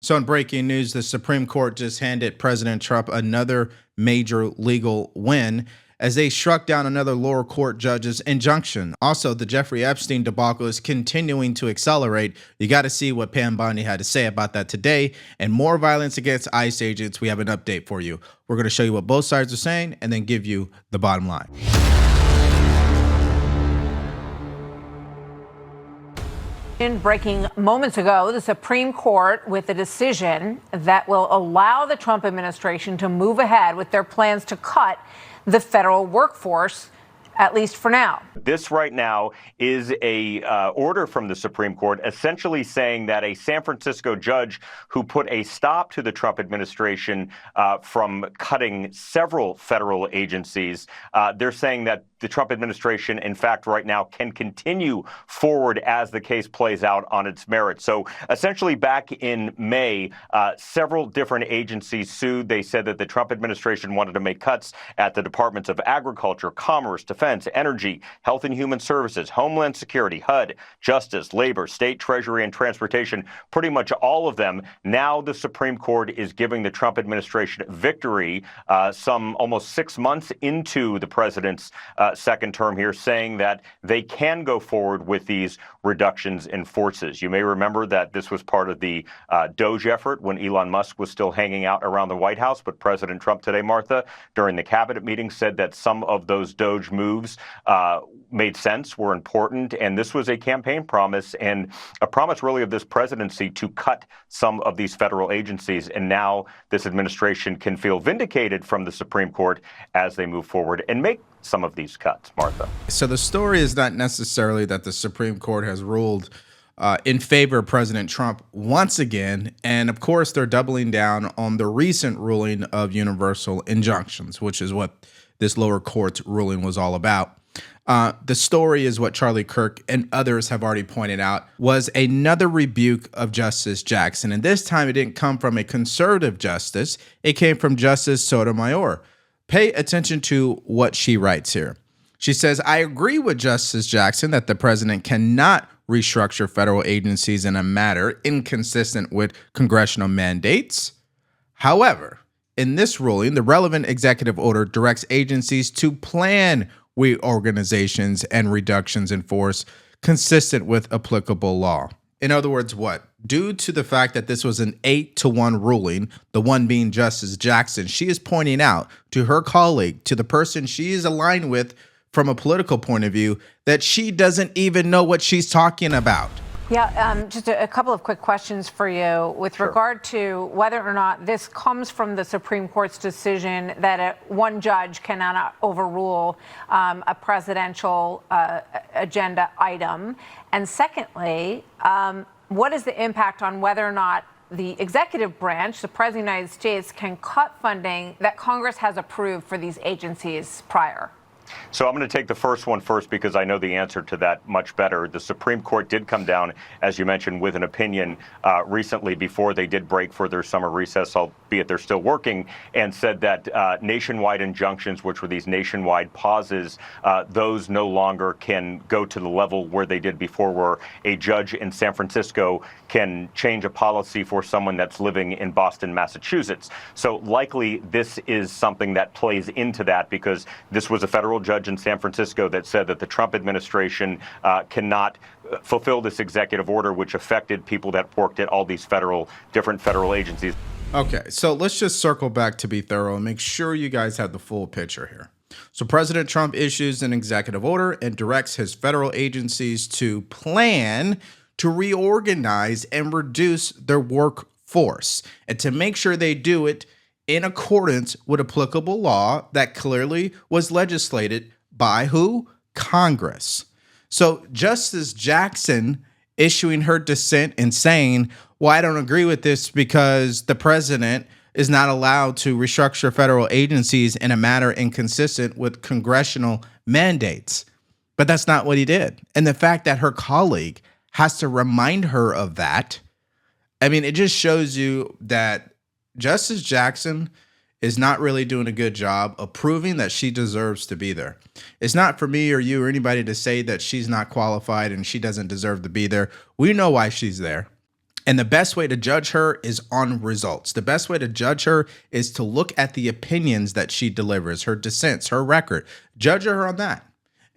So, in breaking news, the Supreme Court just handed President Trump another major legal win as they struck down another lower court judge's injunction. Also, the Jeffrey Epstein debacle is continuing to accelerate. You got to see what Pam Bondi had to say about that today. And more violence against ICE agents. We have an update for you. We're going to show you what both sides are saying and then give you the bottom line. Breaking moments ago, the Supreme Court with a decision that will allow the Trump administration to move ahead with their plans to cut the federal workforce, at least for now. This right now is a order from the Supreme Court essentially saying that a San Francisco judge who put a stop to the Trump administration from cutting several federal agencies, they're saying that the Trump administration, in fact, right now can continue forward as the case plays out on its merits. So essentially back in May, several different agencies sued. They said that the Trump administration wanted to make cuts at the Departments of Agriculture, Commerce, Defense, Energy, Health and Human Services, Homeland Security, HUD, Justice, Labor, State Treasury, and Transportation, pretty much all of them. Now the Supreme Court is giving the Trump administration victory some almost 6 months into the president's second term here, saying that they can go forward with these reductions in forces. You may remember that this was part of the Doge effort when Elon Musk was still hanging out around the White House, but President Trump today, Martha, during the cabinet meeting said that some of those Doge moves made sense, were important, and this was a campaign promise and a promise really of this presidency to cut some of these federal agencies. And now this administration can feel vindicated from the Supreme Court as they move forward and make some of these cuts, Martha. So the story is not necessarily that the Supreme Court has ruled in favor of President Trump once again. And of course, they're doubling down on the recent ruling of universal injunctions, which is what this lower court's ruling was all about. The story is what Charlie Kirk and others have already pointed out was another rebuke of Justice Jackson. And this time it didn't come from a conservative justice. It came from Justice Sotomayor. Pay attention to what she writes here. She says, I agree with Justice Jackson that the president cannot restructure federal agencies in a manner inconsistent with congressional mandates. However, in this ruling, the relevant executive order directs agencies to plan reorganizations and reductions in force consistent with applicable law. In other words, what? Due to the fact that this was an 8-1 ruling, the one being Justice Jackson, she is pointing out to her colleague, to the person she is aligned with from a political point of view, that she doesn't even know what she's talking about. Yeah, just a couple of quick questions for you with regard to whether or not this comes from the Supreme Court's decision that one judge cannot overrule a presidential agenda item. And secondly, what is the impact on whether or not the executive branch, the President of the United States, can cut funding that Congress has approved for these agencies prior? So I'm going to take the first one first because I know the answer to that much better. The Supreme Court did come down, as you mentioned, with an opinion recently before they did break for their summer recess, albeit they're still working, and said that nationwide injunctions, which were these nationwide pauses, those no longer can go to the level where they did before, where a judge in San Francisco can change a policy for someone that's living in Boston, Massachusetts. So likely this is something that plays into that because this was a federal judge in San Francisco that said that the Trump administration cannot fulfill this executive order, which affected people that worked at all these different federal agencies. Okay, so let's just circle back to be thorough and make sure you guys have the full picture here. So President Trump issues an executive order and directs his federal agencies to plan to reorganize and reduce their workforce and to make sure they do it in accordance with applicable law that clearly was legislated by who? Congress. So Justice Jackson issuing her dissent and saying, well, I don't agree with this because the president is not allowed to restructure federal agencies in a manner inconsistent with congressional mandates. But that's not what he did. And the fact that her colleague has to remind her of that, I mean, it just shows you that Justice Jackson is not really doing a good job of proving that she deserves to be there. It's not for me or you or anybody to say that she's not qualified and she doesn't deserve to be there. We know why she's there. And the best way to judge her is on results. The best way to judge her is to look at the opinions that she delivers, her dissents, her record. Judge her on that.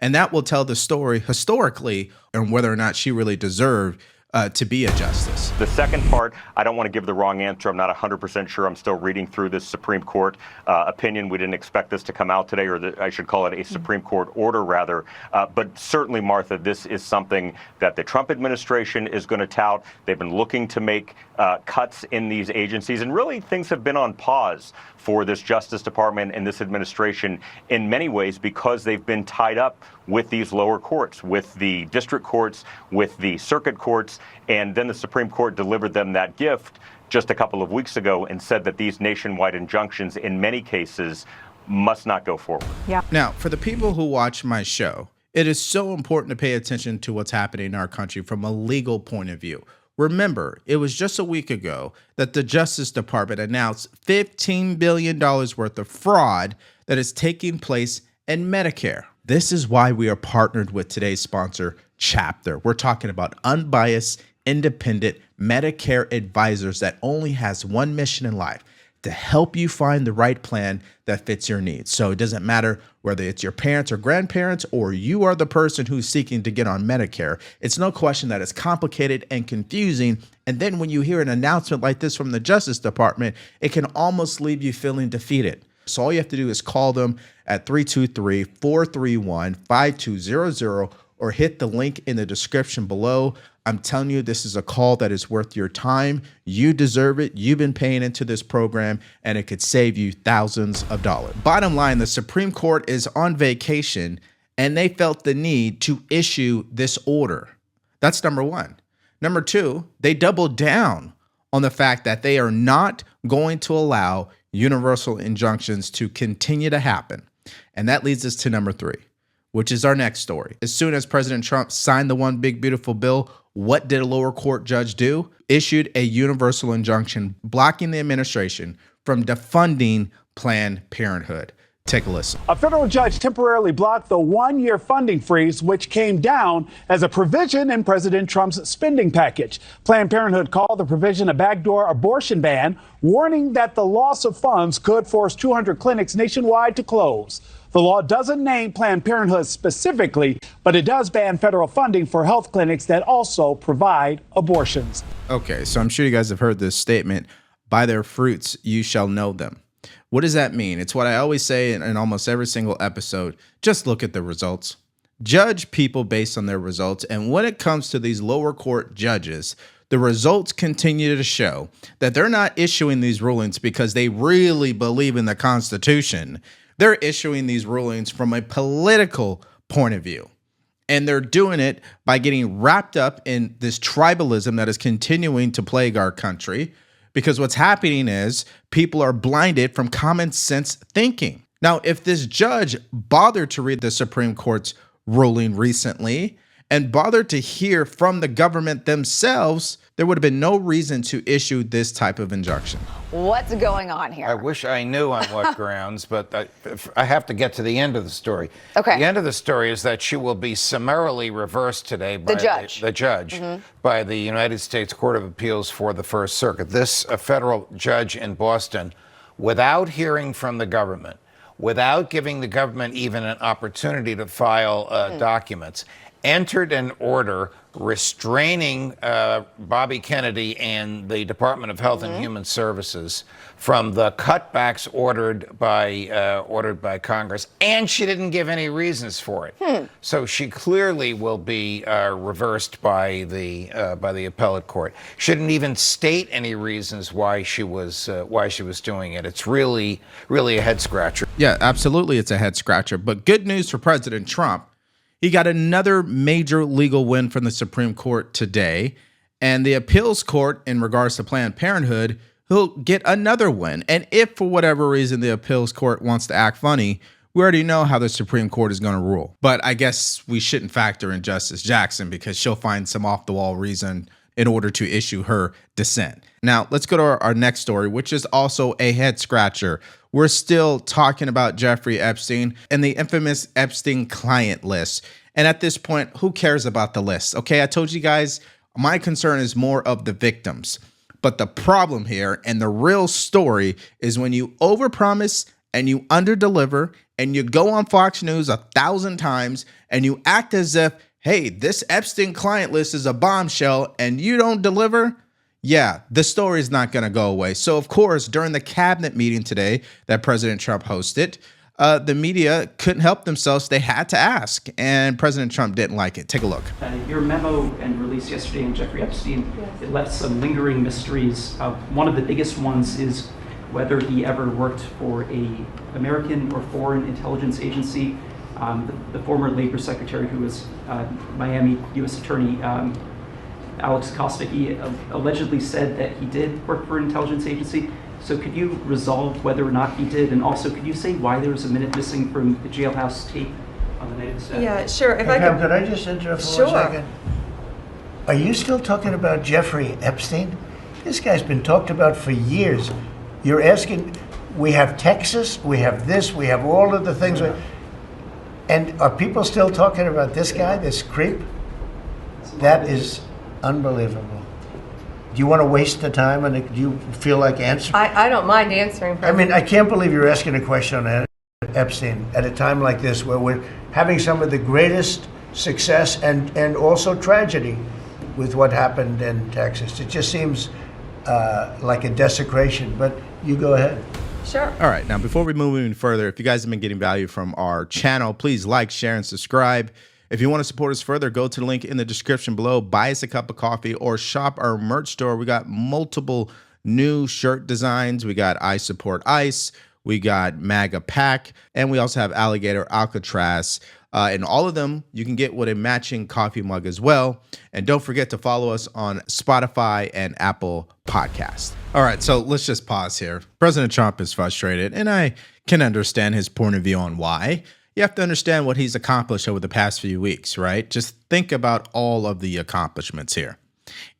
And that will tell the story historically on whether or not she really deserved to be a justice. The second part, I don't want to give the wrong answer. I'm not 100% sure. I'm still reading through this Supreme Court opinion. We didn't expect this to come out today, or I should call it a Supreme Court order, rather. But certainly, Martha, this is something that the Trump administration is going to tout. They've been looking to make cuts in these agencies, and really things have been on pause for this Justice Department and this administration in many ways because they've been tied up with these lower courts, with the district courts, with the circuit courts, and then the Supreme Court delivered them that gift just a couple of weeks ago and said that these nationwide injunctions in many cases must not go forward. Yeah. Now, for the people who watch my show, it is so important to pay attention to what's happening in our country from a legal point of view. Remember, it was just a week ago that the Justice Department announced $15 billion worth of fraud that is taking place in Medicare. This is why we are partnered with today's sponsor, Chapter. We're talking about unbiased, independent Medicare advisors that only has one mission in life: to help you find the right plan that fits your needs. So it doesn't matter whether it's your parents or grandparents or you are the person who's seeking to get on Medicare. It's no question that it's complicated and confusing. And then when you hear an announcement like this from the Justice Department, it can almost leave you feeling defeated. So all you have to do is call them at 323-431-5200 or hit the link in the description below. I'm telling you, this is a call that is worth your time. You deserve it. You've been paying into this program, and it could save you thousands of dollars. Bottom line, the Supreme Court is on vacation, and they felt the need to issue this order. That's number one. Number two, they doubled down on the fact that they are not going to allow universal injunctions to continue to happen. And that leads us to number three, which is our next story. As soon as President Trump signed the one big beautiful bill, what did a lower court judge do? Issued a universal injunction blocking the administration from defunding Planned Parenthood. Take a listen. A federal judge temporarily blocked the one-year funding freeze, which came down as a provision in President Trump's spending package. Planned Parenthood called the provision a backdoor abortion ban, warning that the loss of funds could force 200 clinics nationwide to close. The law doesn't name Planned Parenthood specifically, but it does ban federal funding for health clinics that also provide abortions. Okay, so I'm sure you guys have heard this statement: by their fruits you shall know them. What does that mean? It's what I always say in almost every single episode. Just look at the results. Judge people based on their results. And when it comes to these lower court judges, the results continue to show that they're not issuing these rulings because they really believe in the Constitution. They're issuing these rulings from a political point of view. And they're doing it by getting wrapped up in this tribalism that is continuing to plague our country. Because what's happening is people are blinded from common sense thinking. Now, if this judge bothered to read the Supreme Court's ruling recently and bothered to hear from the government themselves, there would have been no reason to issue this type of injunction. What's going on here? I wish I knew on what grounds, but I have to get to the end of the story. Okay. The end of the story is that she will be summarily reversed today by the judge, by the United States Court of Appeals for the First Circuit. This a federal judge in Boston, without hearing from the government, without giving the government even an opportunity to file documents, entered an order restraining Bobby Kennedy and the Department of Health and Human Services from the cutbacks ordered by Congress, and she didn't give any reasons for it. So she clearly will be reversed by the appellate court. She didn't even state any reasons why she was doing it. It's really a head scratcher. Yeah, absolutely, it's a head scratcher. But good news for President Trump. He got another major legal win from the Supreme Court today, and the appeals court in regards to Planned Parenthood, he'll get another win. And if for whatever reason the appeals court wants to act funny, we already know how the Supreme Court is going to rule. But I guess we shouldn't factor in Justice Jackson because she'll find some off-the-wall reason in order to issue her dissent. Now, let's go to our next story, which is also a head scratcher. We're still talking about Jeffrey Epstein and the infamous Epstein client list. And at this point, who cares about the list? Okay, I told you guys My concern is more of the victims. But the problem here and the real story is when you overpromise and you underdeliver and you go on Fox News 1,000 times and you act as if, hey, this Epstein client list is a bombshell and you don't deliver. Yeah, the story is not going to go away. So, of course, during the cabinet meeting today that President Trump hosted, the media couldn't help themselves. They had to ask, and President Trump didn't like it. Take a look. Your memo and release yesterday on Jeffrey Epstein, it left some lingering mysteries. One of the biggest ones is whether he ever worked for a American or foreign intelligence agency. The former labor secretary, who was Miami U.S. Attorney Alex Costa, he allegedly said that he did work for an intelligence agency. So could you resolve whether or not he did? And also, could you say why there was a minute missing from the jailhouse tape on the night of the stabbing? Yeah, sure. Hey, Pam, could I just interrupt for 1 second? Are you still talking about Jeffrey Epstein? This guy's been talked about for years. You're asking, we have Texas, we have this, we have all of the things. And are people still talking about this guy, this creep? That is unbelievable. Do you want to waste the time, and do you feel like answering? I don't mind answering. I mean, I can't believe you're asking a question on Epstein at a time like this, where we're having some of the greatest success and also tragedy with what happened in Texas. It just seems like a desecration, but you go ahead. Sure. All right. Now, before we move any further, if you guys have been getting value from our channel, please like, share, and subscribe. If you want to support us further, go to the link in the description below, buy us a cup of coffee, or shop our merch store. We got multiple new shirt designs. We got I Support ICE. We got MAGA Pack. And we also have Alligator Alcatraz. And all of them, you can get with a matching coffee mug as well. And don't forget to follow us on Spotify and Apple Podcasts. All right, so let's just pause here. President Trump is frustrated, and I can understand his point of view on why. You have to understand what he's accomplished over the past few weeks, right? Just think about all of the accomplishments here.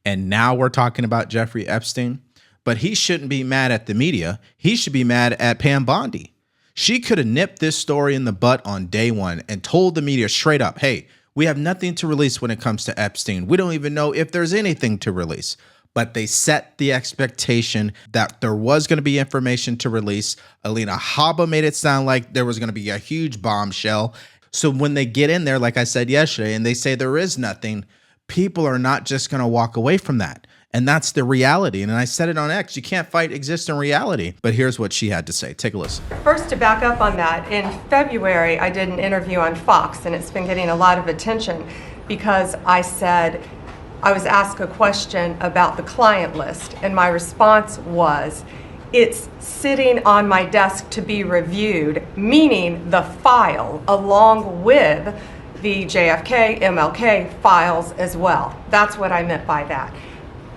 And now we're talking about Jeffrey Epstein, but he shouldn't be mad at the media. He should be mad at Pam Bondi. She could have nipped this story in the butt on day one and told the media straight up, hey, we have nothing to release when it comes to Epstein. We don't even know if there's anything to release. But they set the expectation that there was going to be information to release. Alina Habba made it sound like there was going to be a huge bombshell. So when they get in there, like I said yesterday, and they say there is nothing, people are not just going to walk away from that. And that's the reality. And I said it on X, you can't fight existing reality. But here's what she had to say. Take a listen. First, to back up on that, in February, I did an interview on Fox, and it's been getting a lot of attention because I was asked a question about the client list, and my response was, it's sitting on my desk to be reviewed, meaning the file along with the JFK, MLK files as well. That's what I meant by that.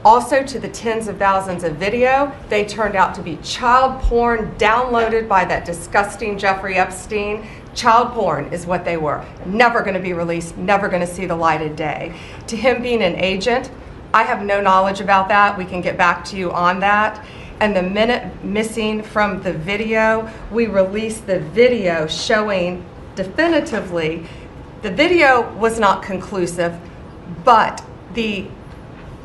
Also, to the tens of thousands of video, they turned out to be child porn downloaded by that disgusting Jeffrey Epstein. Child porn is what they were. Never going to be released, never going to see the light of day. To him being an agent, I have no knowledge about that. We can get back to you on that. And the minute missing from the video, we released the video showing definitively, the video was not conclusive, but the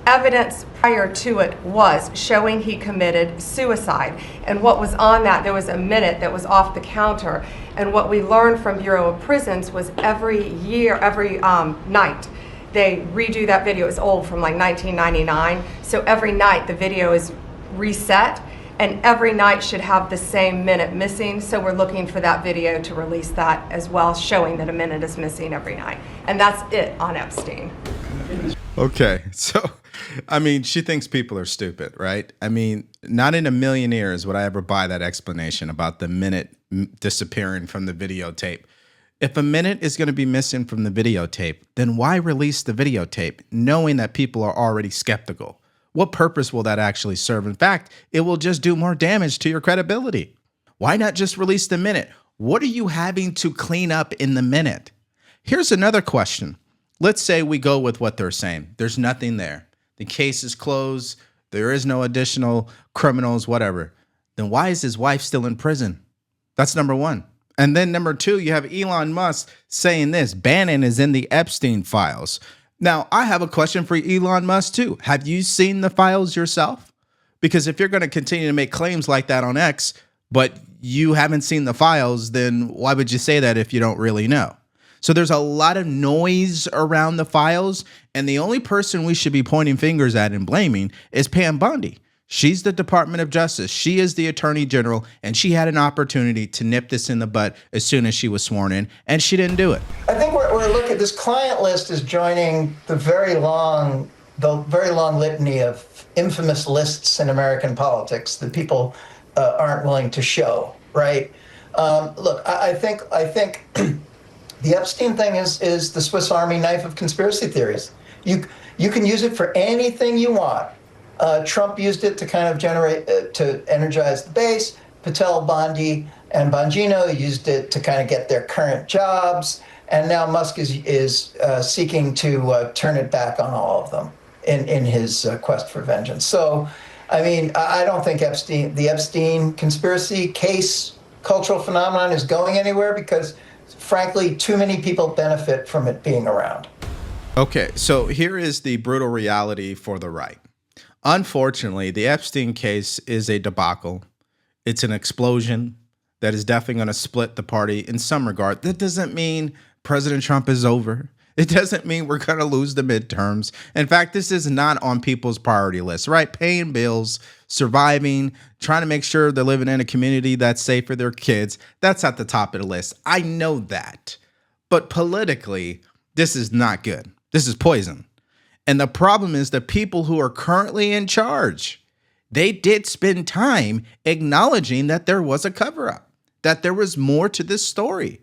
evidence prior to it was showing he committed suicide. And what was on that, there was a minute that was off the counter. And what we learned from Bureau of Prisons was every night, they redo that video. It's old, from like 1999. So every night the video is reset, and every night should have the same minute missing. So we're looking for that video to release that as well, showing that a minute is missing every night. And that's it on Epstein. Okay, so, I mean, she thinks people are stupid, right? I mean, not in a million years would I ever buy that explanation about the minute disappearing from the videotape. If a minute is going to be missing from the videotape, then why release the videotape knowing that people are already skeptical? What purpose will that actually serve? In fact, it will just do more damage to your credibility. Why not just release the minute? What are you having to clean up in the minute? Here's another question. Let's say we go with what they're saying. There's nothing there. The case is closed. There is no additional criminals, whatever. Then why is his wife still in prison? That's number one. And then number two, you have Elon Musk saying this, Bannon is in the Epstein files. Now, I have a question for Elon Musk, too. Have you seen the files yourself? Because if you're going to continue to make claims like that on X, but you haven't seen the files, then why would you say that if you don't really know? So there's a lot of noise around the files, and the only person we should be pointing fingers at and blaming is Pam Bondi. She's the Department of Justice. She is the Attorney General, and she had an opportunity to nip this in the butt as soon as she was sworn in, and she didn't do it. I think we're looking at this client list is joining the very long litany of infamous lists in American politics that people aren't willing to show, right? Look, I think the Epstein thing is the Swiss Army knife of conspiracy theories. You can use it for anything you want. Trump used it to kind of to energize the base. Patel, Bondi, and Bongino used it to kind of get their current jobs. And now Musk is seeking to turn it back on all of them in his quest for vengeance. So, I mean, I don't think the Epstein conspiracy case cultural phenomenon is going anywhere because, frankly, too many people benefit from it being around. Okay, so here is the brutal reality for the right. Unfortunately, the Epstein case is a debacle. It's an explosion that is definitely going to split the party in some regard. That doesn't mean President Trump is over. It doesn't mean we're going to lose the midterms. In fact, this is not on people's priority list, right? Paying bills, surviving, trying to make sure they're living in a community that's safe for their kids. That's at the top of the list. I know that. But politically, this is not good. This is poison. And the problem is the people who are currently in charge, they did spend time acknowledging that there was a cover-up, that there was more to this story.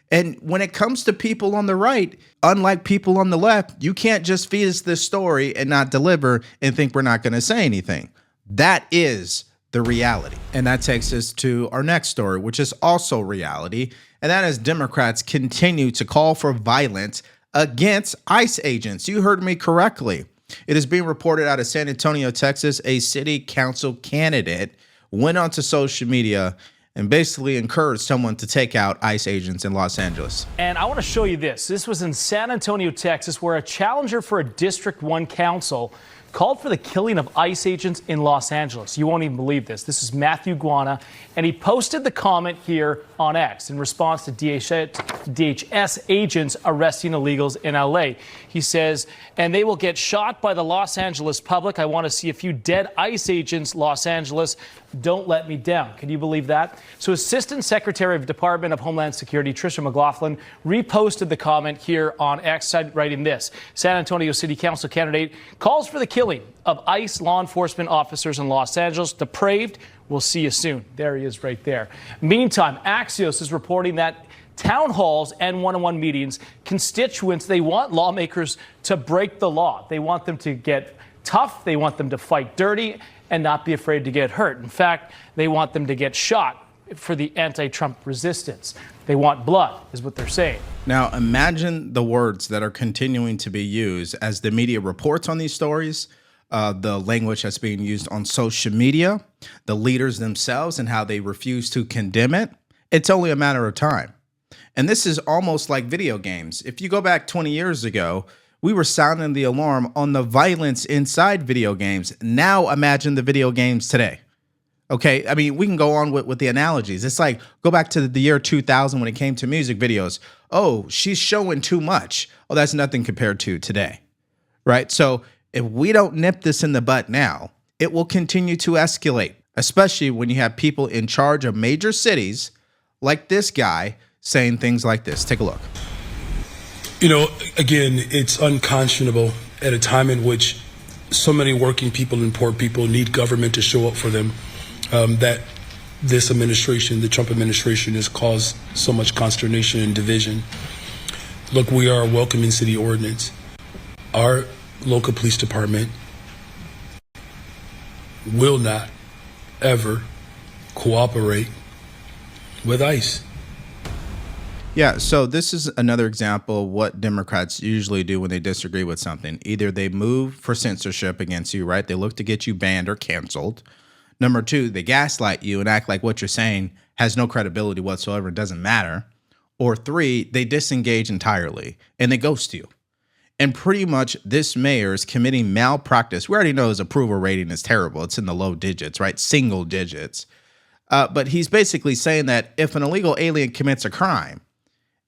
And when it comes to people on the right, unlike people on the left, you can't just feed us this story and not deliver and think we're not going to say anything. That is the reality. And that takes us to our next story, which is also reality. And that is Democrats continue to call for violence against ICE agents. You heard me correctly. It is being reported out of San Antonio, Texas. A city council candidate went onto social media and basically encouraged someone to take out ICE agents in Los Angeles. And I want to show you this. This was in San Antonio, Texas, where a challenger for a District 1 council called for the killing of ICE agents in Los Angeles. You won't even believe this. This is Matthew Guana, and he posted the comment here on X in response to DHS agents arresting illegals in LA. He says, and they will get shot by the Los Angeles public. I want to see a few dead ICE agents, Los Angeles. Don't let me down. Can you believe that? So Assistant Secretary of Department of Homeland Security, Tricia McLaughlin, reposted the comment here on X, writing this. San Antonio City Council candidate calls for the killing of ICE law enforcement officers in Los Angeles. Depraved. We'll see you soon. There he is right there. Meantime, Axios is reporting that town halls and one-on-one meetings, constituents, they want lawmakers to break the law. They want them to get tough. They want them to fight dirty and not be afraid to get hurt. In fact, they want them to get shot for the anti-Trump resistance. They want blood, is what they're saying. Now, imagine the words that are continuing to be used as the media reports on these stories, the language that's being used on social media, the leaders themselves and how they refuse to condemn it. It's only a matter of time. And this is almost like video games. If you go back 20 years ago, we were sounding the alarm on the violence inside video games. Now imagine the video games today. Okay, I mean, we can go on with the analogies. It's like, go back to the year 2000 when it came to music videos. Oh, she's showing too much. Oh, that's nothing compared to today, right? So if we don't nip this in the butt now, it will continue to escalate, especially when you have people in charge of major cities like this guy saying things like this. Take a look. You know, again, it's unconscionable at a time in which so many working people and poor people need government to show up for them, that this administration, the Trump administration, has caused so much consternation and division. Look, we are a welcoming city ordinance. Our local police department will not ever cooperate with ICE. Yeah, so this is another example of what Democrats usually do when they disagree with something. Either they move for censorship against you, right? They look to get you banned or canceled. Number two, they gaslight you and act like what you're saying has no credibility whatsoever. It doesn't matter. Or three, they disengage entirely and they ghost you. And pretty much this mayor is committing malpractice. We already know his approval rating is terrible. It's in the low digits, right? Single digits. But he's basically saying that if an illegal alien commits a crime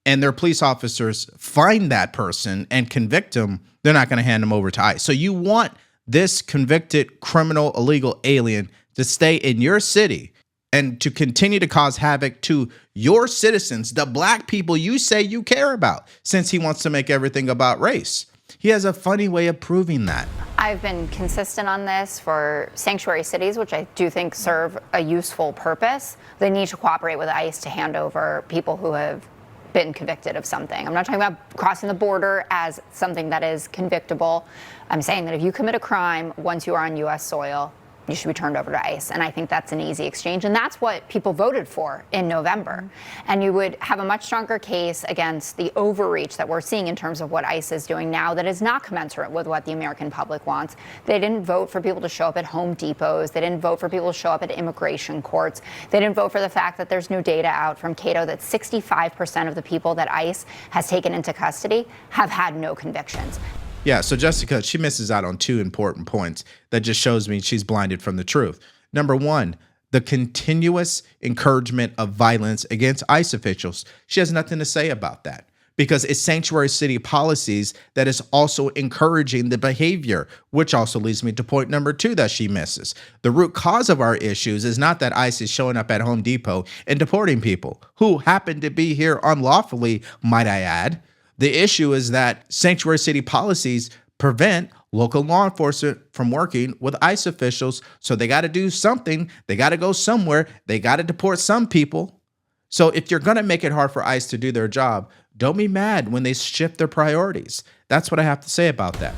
and their police officers find that person and convict him, they're not going to hand him over to ICE. So you want this convicted criminal illegal alien to stay in your city and to continue to cause havoc to your citizens, the black people you say you care about, since he wants to make everything about race. He has a funny way of proving that. I've been consistent on this for sanctuary cities, which I do think serve a useful purpose. They need to cooperate with ICE to hand over people who have been convicted of something. I'm not talking about crossing the border as something that is convictable. I'm saying that if you commit a crime once you are on U.S. soil, you should be turned over to ICE. And I think that's an easy exchange. And that's what people voted for in November. And you would have a much stronger case against the overreach that we're seeing in terms of what ICE is doing now that is not commensurate with what the American public wants. They didn't vote for people to show up at Home Depots. They didn't vote for people to show up at immigration courts. They didn't vote for the fact that there's new data out from Cato that 65% of the people that ICE has taken into custody have had no convictions. Yeah, so Jessica, she misses out on two important points that just shows me she's blinded from the truth. Number one, the continuous encouragement of violence against ICE officials. She has nothing to say about that because it's sanctuary city policies that is also encouraging the behavior, which also leads me to point number two that she misses. The root cause of our issues is not that ICE is showing up at Home Depot and deporting people who happen to be here unlawfully, might I add. The issue is that sanctuary city policies prevent local law enforcement from working with ICE officials. So they got to do something. They got to go somewhere. They got to deport some people. So if you're going to make it hard for ICE to do their job, don't be mad when they shift their priorities. That's what I have to say about that.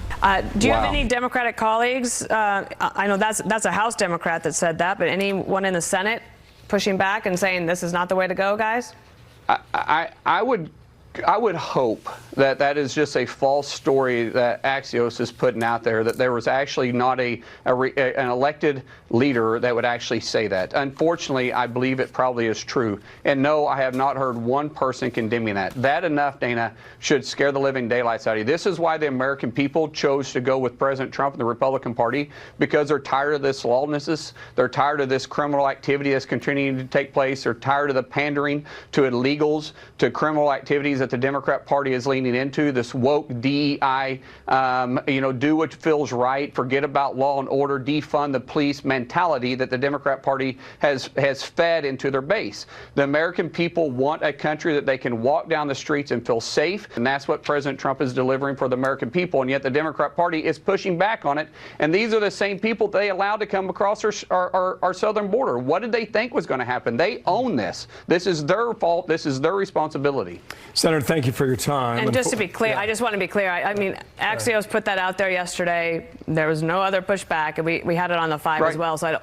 Do you have any Democratic colleagues? I know that's a House Democrat that said that, but anyone in the Senate pushing back and saying this is not the way to go, guys? I would hope that that is just a false story that Axios is putting out there, that there was actually not an elected leader that would actually say that. Unfortunately, I believe it probably is true. And no, I have not heard one person condemning that. That enough, Dana, should scare the living daylights out of you. This is why the American people chose to go with President Trump and the Republican Party, because they're tired of this lawlessness. They're tired of this criminal activity that's continuing to take place. They're tired of the pandering to illegals, to criminal activities that the Democrat Party is leaning into, this woke DEI, do what feels right, forget about law and order, defund the police mentality that the Democrat Party has fed into their base. The American people want a country that they can walk down the streets and feel safe, and that's what President Trump is delivering for the American people, and yet the Democrat Party is pushing back on it, and these are the same people they allowed to come across our southern border. What did they think was going to happen? They own this. This is their fault. This is their responsibility. Senator, thank you for your time. And just to be clear, I just want to be clear. I mean, Axios put that out there yesterday. There was no other pushback, and we had it on the 5 as well. So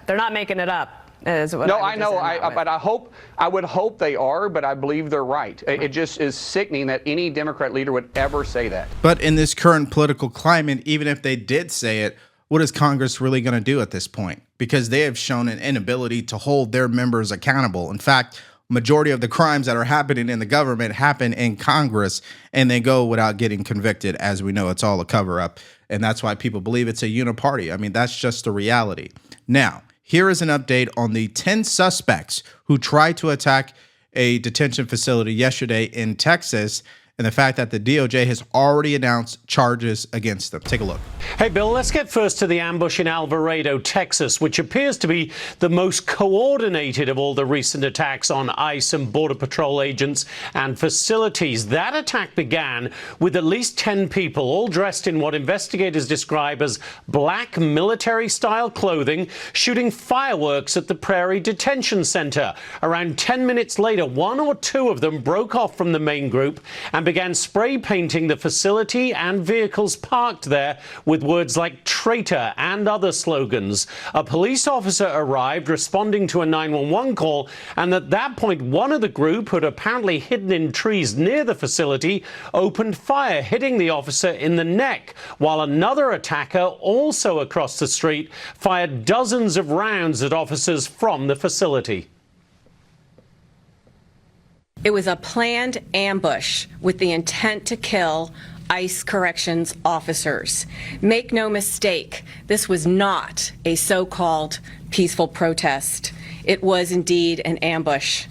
they're not making it up. No, I know, but I would hope they are, but I believe they're right. It just is sickening that any Democrat leader would ever say that. But in this current political climate, even if they did say it, what is Congress really going to do at this point? Because they have shown an inability to hold their members accountable. In fact, majority of the crimes that are happening in the government happen in Congress, and they go without getting convicted. As we know, it's all a cover-up, and that's why people believe it's a uniparty. I mean, that's just the reality. Now, here is an update on the 10 suspects who tried to attack a detention facility yesterday in Texas, and the fact that the DOJ has already announced charges against them. Take a look. Hey, Bill, let's get first to the ambush in Alvarado, Texas, which appears to be the most coordinated of all the recent attacks on ICE and Border Patrol agents and facilities. That attack began with at least 10 people, all dressed in what investigators describe as black military-style clothing, shooting fireworks at the Prairie Detention Center. Around 10 minutes later, one or two of them broke off from the main group and began spray painting the facility and vehicles parked there with words like traitor and other slogans. A police officer arrived responding to a 911 call, and at that point, one of the group, who had apparently hidden in trees near the facility, opened fire, hitting the officer in the neck, while another attacker, also across the street, fired dozens of rounds at officers from the facility. It was a planned ambush with the intent to kill ICE corrections officers. Make no mistake, this was not a so-called peaceful protest. It was indeed an ambush.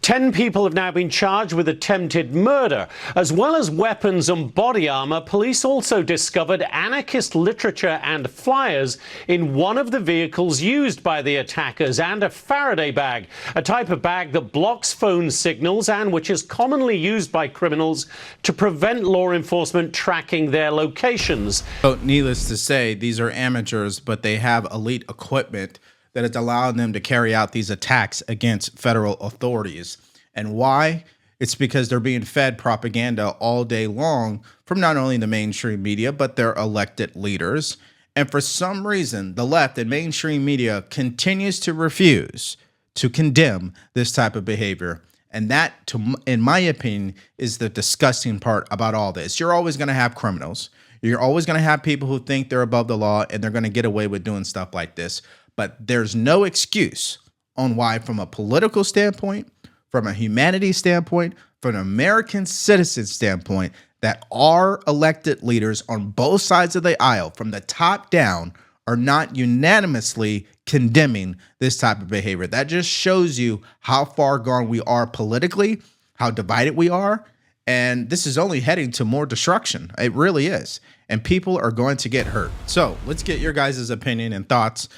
10 people have now been charged with attempted murder. As well as weapons and body armor, police also discovered anarchist literature and flyers in one of the vehicles used by the attackers, and a Faraday bag, a type of bag that blocks phone signals and which is commonly used by criminals to prevent law enforcement tracking their locations. So, needless to say, these are amateurs, but they have elite equipment that is allowing them to carry out these attacks against federal authorities. And why? It's because they're being fed propaganda all day long from not only the mainstream media, but their elected leaders. And for some reason, the left and mainstream media continues to refuse to condemn this type of behavior. And that, in my opinion, is the disgusting part about all this. You're always going to have criminals. You're always going to have people who think they're above the law and they're going to get away with doing stuff like this. But there's no excuse on why, from a political standpoint, from a humanity standpoint, from an American citizen standpoint, that our elected leaders on both sides of the aisle, from the top down, are not unanimously condemning this type of behavior. That just shows you how far gone we are politically, how divided we are. And this is only heading to more destruction. It really is. And people are going to get hurt. So let's get your guys' opinion and thoughts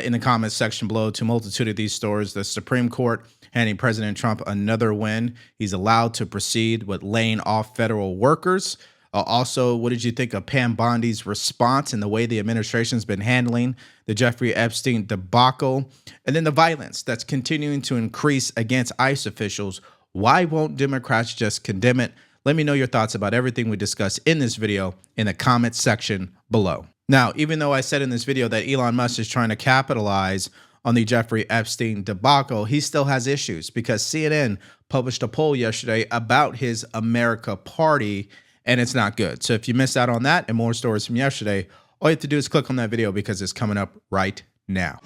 in the comments section below to a multitude of these stories. The Supreme Court handing President Trump another win. He's allowed to proceed with laying off federal workers. Also, what did you think of Pam Bondi's response and the way the administration's been handling the Jeffrey Epstein debacle? And then the violence that's continuing to increase against ICE officials. Why won't Democrats just condemn it? Let me know your thoughts about everything we discussed in this video in the comments section below. Now, even though I said in this video that Elon Musk is trying to capitalize on the Jeffrey Epstein debacle, he still has issues because CNN published a poll yesterday about his America party, and it's not good. So if you missed out on that and more stories from yesterday, all you have to do is click on that video because it's coming up right now.